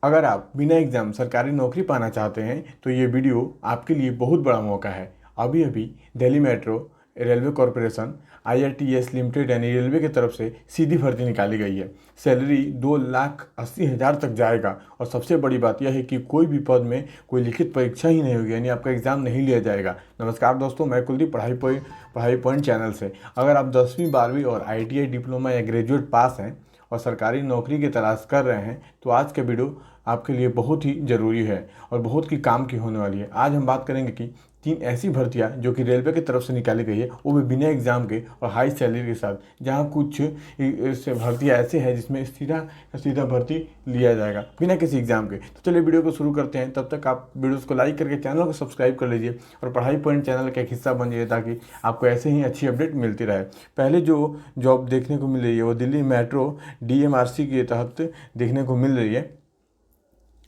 अगर आप बिना एग्ज़ाम सरकारी नौकरी पाना चाहते हैं तो ये वीडियो आपके लिए बहुत बड़ा मौका है। अभी अभी Delhi metro railway corporation IRTS limited यानी रेलवे की तरफ से सीधी भर्ती निकाली गई है। सैलरी 2,80,000 तक जाएगा और सबसे बड़ी बात यह है कि कोई भी पद में कोई लिखित परीक्षा ही नहीं होगी, यानी आपका एग्ज़ाम नहीं लिया जाएगा। नमस्कार दोस्तों, मैं कुलदीप पढ़ाई पॉइंट चैनल से। अगर आप 10वीं 12वीं और ITI डिप्लोमा या ग्रेजुएट पास हैं और सरकारी नौकरी की तलाश कर रहे हैं तो आज का वीडियो आपके लिए बहुत ही ज़रूरी है और बहुत ही काम की होने वाली है। आज हम बात करेंगे कि 3 ऐसी भर्तियां जो कि रेलवे की तरफ से निकाली गई है, वो भी बिना एग्ज़ाम के और हाई सैलरी के साथ, जहां कुछ भर्तियां ऐसे हैं जिसमें सीधा सीधा भर्ती लिया जाएगा बिना किसी एग्ज़ाम के। तो चलिए वीडियो को शुरू करते हैं। तब तक आप वीडियोज़ को लाइक करके चैनल को सब्सक्राइब कर लीजिए और पढ़ाई पॉइंट चैनल का एक हिस्सा बन जाइए ताकि आपको ऐसे ही अच्छी अपडेट मिलती रहे। पहले जो जॉब देखने को मिल रही है वो दिल्ली मेट्रो DMRC के तहत देखने को मिल रही है।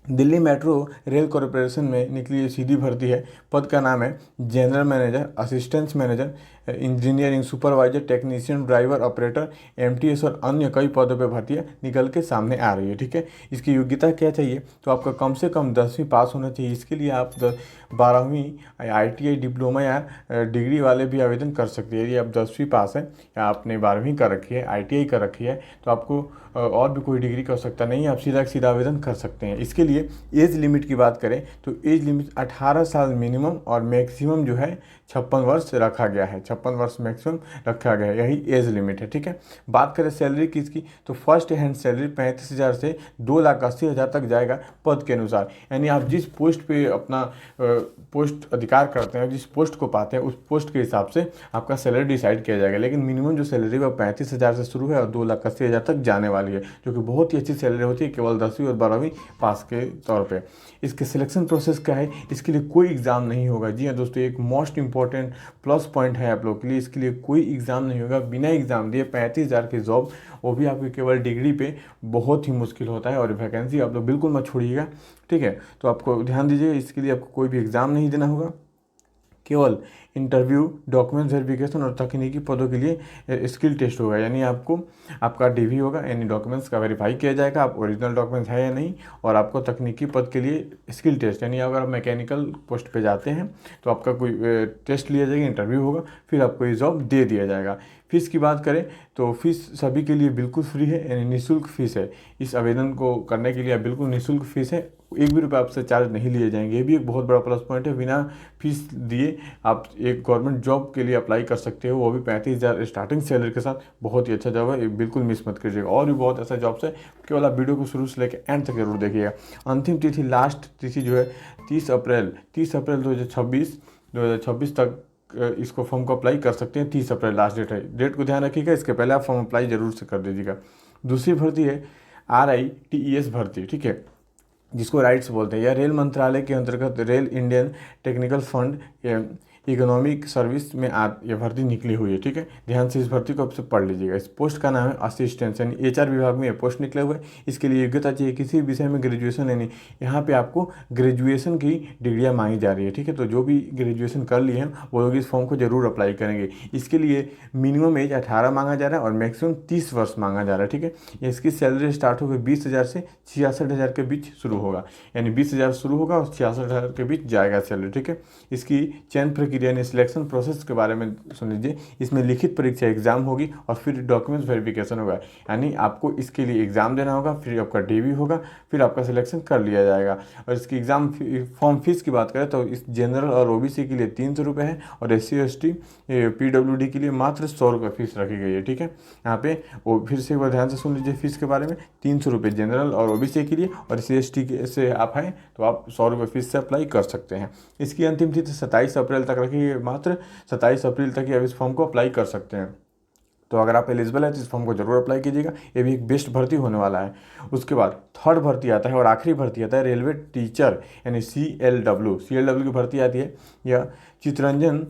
दिल्ली मेट्रो रेल कॉरपोरेशन में निकली ये सीधी भर्ती है। पद का नाम है general manager, assistant manager, engineering supervisor, technician, driver, operator, MTS और अन्य कई पदों पर भर्तियां निकल के सामने आ रही है। ठीक है, इसकी योग्यता क्या चाहिए? तो आपका कम से कम 10वीं पास होना चाहिए। इसके लिए आप 12वीं ITI डिप्लोमा या डिग्री वाले भी आवेदन कर सकते हैं। यदि आप 10वीं पास हैं या आपने 12वीं कर रखी है, ITI कर रखी है, तो आपको और भी कोई डिग्री की आवश्यकता नहीं है, आप सीधा आवेदन कर सकते हैं। इसके लिए एज लिमिट की बात करें तो एज लिमिट 18 साल मिनिमम और मैक्सिमम जो है 56 वर्ष रखा गया है। 56 वर्ष मैक्सिमम रखा गया है, यही एज लिमिट है। ठीक है, बात करें सैलरी की इसकी, तो फर्स्ट हैंड सैलरी 35,000 से 2,80,000 तक जाएगा पद के अनुसार। यानी आप जिस पोस्ट पे अपना पोस्ट अधिकार करते हैं, जिस पोस्ट को पाते हैं, उस पोस्ट के हिसाब से आपका सैलरी डिसाइड किया जाएगा। लेकिन मिनिमम जो सैलरी है वो 35,000 से शुरू है और 2,80,000 तक जाने वाली है, जो कि बहुत ही अच्छी सैलरी होती है केवल 10वीं और 12वीं पास के तौर पे। इसके सिलेक्शन प्रोसेस क्या है? इसके लिए कोई एग्ज़ाम नहीं होगा। जी हाँ दोस्तों, एक मोस्ट इंपॉर्टेंट प्लस पॉइंट है आप लोग के लिए। इसके लिए कोई एग्ज़ाम नहीं होगा। बिना एग्ज़ाम दिए 35,000 की जॉब, वो भी आपकी केवल डिग्री पे, बहुत ही मुश्किल होता है और वैकेंसी आप लोग बिल्कुल मत छोड़िएगा। ठीक है, तो आपको ध्यान दीजिए, इसके लिए आपको कोई भी एग्ज़ाम नहीं देना होगा। केवल इंटरव्यू, डॉक्यूमेंट्स वेरिफिकेशन और तकनीकी पदों के लिए स्किल टेस्ट होगा। यानी आपको आपका DV होगा, यानी डॉक्यूमेंट्स का वेरीफाई किया जाएगा आप ओरिजिनल डॉक्यूमेंट्स है या नहीं। और आपको तकनीकी पद के लिए स्किल टेस्ट, यानी अगर आप मैकेनिकल पोस्ट पे जाते हैं तो आपका कोई टेस्ट लिया जाएगा, इंटरव्यू होगा, फिर आपको ये जॉब दे दिया जाएगा। फ़ीस की बात करें तो फीस सभी के लिए बिल्कुल फ्री है, यानी निःशुल्क फ़ीस है। इस आवेदन को करने के लिए बिल्कुल निःशुल्क फ़ीस है, एक भी रुपये आपसे चार्ज नहीं लिए जाएंगे। ये भी एक बहुत बड़ा प्लस पॉइंट है। बिना फीस दिए आप एक गवर्नमेंट जॉब के लिए अप्लाई कर सकते हो, वो भी 35,000 स्टार्टिंग सैलरी के साथ। बहुत ही अच्छा जॉब है, ये बिल्कुल मिस मत कीजिएगा। और भी बहुत ऐसा जॉब्स है, केवल आप वीडियो को शुरू से लेकर एंड तक जरूर देखिएगा। अंतिम तिथि, लास्ट तिथि जो है 30 अप्रैल 2026 तक इसको फॉर्म को अप्लाई कर सकते हैं। 30 अप्रैल लास्ट डेट है। डेट को ध्यान रखिएगा, इसके पहले आप फॉर्म अप्लाई जरूर से कर दीजिएगा। दूसरी भर्ती है RITES भर्ती। ठीक है, जिसको राइट्स बोलते हैं। यह रेल मंत्रालय के अंतर्गत rail Indian technical fund economic service में यह भर्ती निकली हुई है। ठीक है, ध्यान से इस भर्ती को आपसे पढ़ लीजिएगा। इस पोस्ट का नाम है असिस्टेंट, यानी HR विभाग में यह पोस्ट निकले हुए। इसके लिए योग्यता चाहिए किसी विषय में ग्रेजुएशन, यानी यहाँ पे आपको ग्रेजुएशन की डिग्रियाँ मांगी जा रही है। ठीक है, तो जो भी ग्रेजुएशन कर लिए हैं वो लोग इस फॉर्म को जरूर अप्लाई करेंगे। इसके लिए मिनिमम एज 18 मांगा जा रहा है और मैक्सिमम 30 वर्ष मांगा जा रहा है। ठीक है, इसकी सैलरी स्टार्ट होगी 20,000 से 66,000 के बीच शुरू होगा, यानी 20,000 शुरू होगा और 66,000 के बीच जाएगा सैलरी। ठीक है, इसकी चयन प्रक्रिया यानी सिलेक्शन प्रोसेस के बारे में सुन लीजिए। इसमें लिखित परीक्षा एग्जाम होगी और फिर डॉक्यूमेंट्स वेरिफिकेशन होगा, यानी आपको इसके लिए एग्जाम देना होगा, फिर आपका DV होगा, फिर आपका सिलेक्शन कर लिया जाएगा। और इसकी एग्जाम फॉर्म फीस की बात करें तो इस जनरल और OBC के लिए 300 रुपये है और SC ST PWD के लिए मात्र 100 रुपये फीस रखी गई है। ठीक है, यहाँ पे वो फिर से एक बार ध्यान से सुन लीजिए फीस के बारे में। 300 रुपये जनरल और OBC के लिए, और SC ST के से आप हैं तो आप 100 रुपये फीस से अप्लाई कर सकते हैं। इसकी अंतिम तिथि 27 अप्रैल तक रखी है, मात्र 27 अप्रैल तक ही आप इस फॉर्म को अप्लाई कर सकते हैं। तो अगर आप एलिजिबल है तो इस फॉर्म को जरूर अप्लाई कीजिएगा। ये भी एक बेस्ट भर्ती होने वाला है। उसके बाद थर्ड भर्ती आता है और आखिरी भर्ती आता है रेलवे टीचर, यानी CLW की भर्ती आती है। यह चितरंजन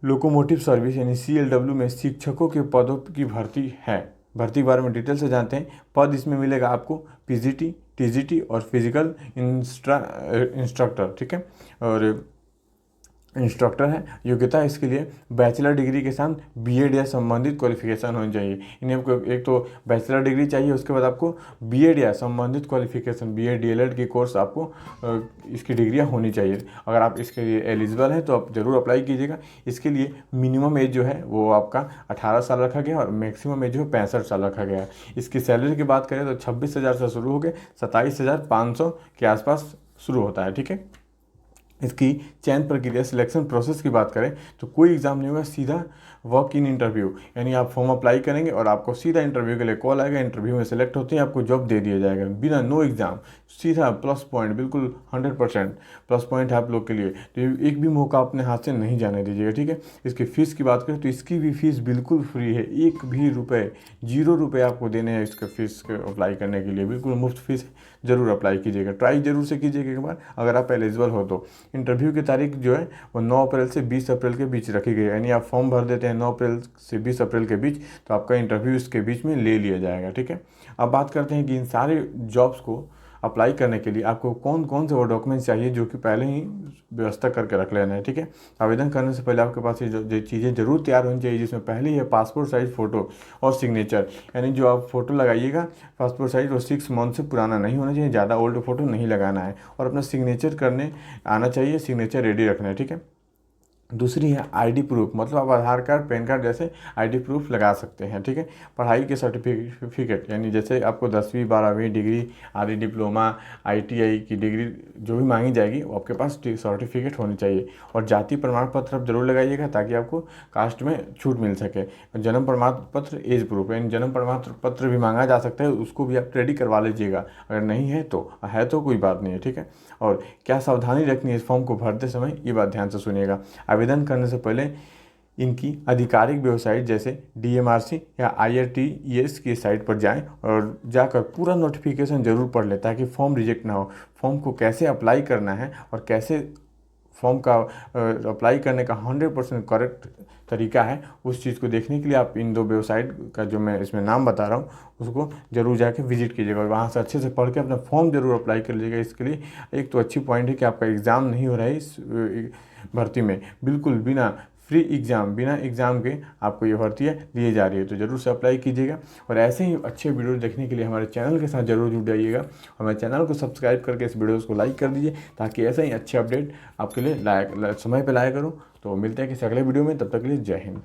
लोकोमोटिव सर्विस यानी CLW में शिक्षकों के पदों की भर्ती है। भर्ती के बारे में डिटेल से जानते हैं। पद इसमें मिलेगा आपको PGT, TGT और फिजिकल इंस्ट्रक्टर। ठीक है, और इंस्ट्रक्टर है। योग्यता इसके लिए बैचलर डिग्री के साथ बीएड या संबंधित क्वालिफिकेशन होनी चाहिए। इन्हें आपको एक तो बैचलर डिग्री चाहिए, उसके बाद आपको बीएड या संबंधित क्वालिफिकेशन बीएड डीएलएड के कोर्स आपको इसकी डिग्रियां होनी चाहिए। अगर आप इसके लिए एलिजिबल हैं तो आप ज़रूर अप्लाई कीजिएगा। इसके लिए मिनिमम एज जो है वो आपका 18 साल रखा गया और मैक्सिमम एज जो है 65 साल रखा गया है। इसकी सैलरी की बात करें तो 26,000 से शुरू होकर 27,500 के आसपास शुरू होता है। ठीक है। इसकी चयन प्रक्रिया सिलेक्शन प्रोसेस की बात करें तो कोई एग्ज़ाम नहीं होगा, सीधा वॉक इन इंटरव्यू, यानी आप फॉर्म अप्लाई करेंगे और आपको सीधा इंटरव्यू के लिए कॉल आएगा। इंटरव्यू में सेलेक्ट होते हैं, आपको जॉब दे दिया जाएगा बिना नो एग्ज़ाम, सीधा प्लस पॉइंट, बिल्कुल 100% प्लस पॉइंट है आप लोग के लिए। तो एक भी मौका अपने हाथ से नहीं जाने दीजिएगा। ठीक है। इसकी फ़ीस की बात करें तो इसकी भी फ़ीस बिल्कुल फ्री है, एक भी रुपये, 0 रुपये आपको देने हैं इसके फ़ीस के अप्लाई करने के लिए, बिल्कुल मुफ्त फीस है। ज़रूर अप्लाई कीजिएगा, ट्राई ज़रूर से कीजिएगा एक बार अगर आप एलिजिबल हो तो। इंटरव्यू की तारीख जो है वो 9 अप्रैल से 20 अप्रैल के बीच रखी गई है, यानी आप फॉर्म भर देते हैं 9 अप्रैल से 20 अप्रैल के बीच तो आपका इंटरव्यू इसके बीच में ले लिया जाएगा। ठीक है। अब बात करते हैं कि इन सारे जॉब्स को अप्लाई करने के लिए आपको कौन कौन से वो डॉक्यूमेंट्स चाहिए जो कि पहले ही व्यवस्था करके रख लेना है। ठीक है। आवेदन करने से पहले आपके पास ये जो चीज़ें ज़रूर तैयार होनी चाहिए, जिसमें पहले है पासपोर्ट साइज़ फ़ोटो और सिग्नेचर, यानी जो आप फ़ोटो लगाइएगा पासपोर्ट साइज़ और 6 मंथ से पुराना नहीं होना चाहिए, ज़्यादा ओल्ड फ़ोटो नहीं लगाना है और अपना सिग्नेचर करने आना चाहिए, सिग्नेचर रेडी रखना है। ठीक है। दूसरी है आईडी प्रूफ, मतलब आप आधार कार्ड पैन कार्ड जैसे आईडी प्रूफ लगा सकते हैं। ठीक है। पढ़ाई के सर्टिफिकेट, यानी जैसे आपको 10वीं 12वीं डिग्री, आदि डिप्लोमा, आईटीआई की डिग्री जो भी मांगी जाएगी वो आपके पास सर्टिफिकेट होनी चाहिए। और जाति प्रमाण पत्र आप जरूर लगाइएगा ताकि आपको कास्ट में छूट मिल सके। जन्म प्रमाण पत्र, एज प्रूफ, यानी जन्म प्रमाण पत्र भी मांगा जा सकता है, उसको भी आप रेडी करवा लीजिएगा। अगर नहीं है तो कोई बात नहीं है। ठीक है। और क्या सावधानी रखनी है इस फॉर्म को भरते समय, ये बात ध्यान से सुनिएगा। आवेदन करने से पहले इनकी आधिकारिक वेबसाइट जैसे डीएमआरसी या आईआरटीएस की साइट पर जाएं और जाकर पूरा नोटिफिकेशन ज़रूर पढ़ लें ताकि फॉर्म रिजेक्ट ना हो। फॉर्म को कैसे अप्लाई करना है और कैसे फॉर्म का अप्लाई करने का 100% करेक्ट तरीका है, उस चीज़ को देखने के लिए आप इन 2 वेबसाइट का जो मैं इसमें नाम बता रहा हूँ उसको ज़रूर जाके विजिट कीजिएगा और वहाँ से अच्छे से पढ़ के अपना फॉर्म ज़रूर अप्लाई कर लीजिएगा। इसके लिए एक तो अच्छी पॉइंट है कि आपका एग्ज़ाम नहीं हो रहा है इस भर्ती में, बिल्कुल बिना एग्ज़ाम के आपको ये भर्तियाँ दी जा रही है, तो ज़रूर से अप्लाई कीजिएगा। और ऐसे ही अच्छे वीडियो देखने के लिए हमारे चैनल के साथ ज़रूर जुड़ जाइएगा और हमारे चैनल को सब्सक्राइब करके इस वीडियोस को लाइक कर दीजिए ताकि ऐसे ही अच्छे अपडेट आपके लिए समय पर लाया करूँ। तो मिलते हैं किसी अगले वीडियो में, तब तक के लिए जय हिंद।